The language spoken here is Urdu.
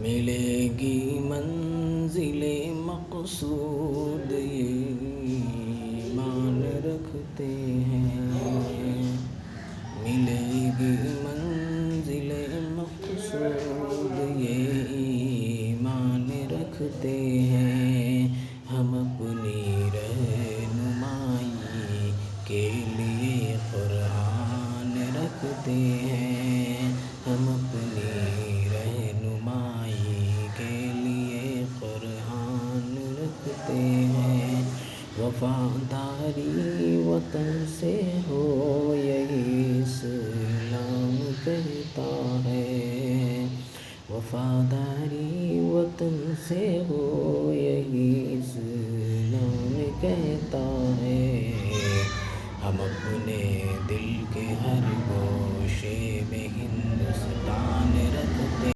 ملے گی منزل مقصود یہ ایمان رکھتے ہیں، ملے گی منزل مقصود یہ ایمان رکھتے ہیں، ہم اپنی رہنمائی کے لیے قرآن رکھتے ہیں، ہم اپنی رہنمائی کے لیے قرآن رکھتے ہیں، وفاداری وطن سے ہو یہی اسلام کہتا ہے، وفاداری وطن سے ہو یہی اسلام کہتا ہے، ہم اپنے دل کے ہر گوشے میں ہندوستان رکھتے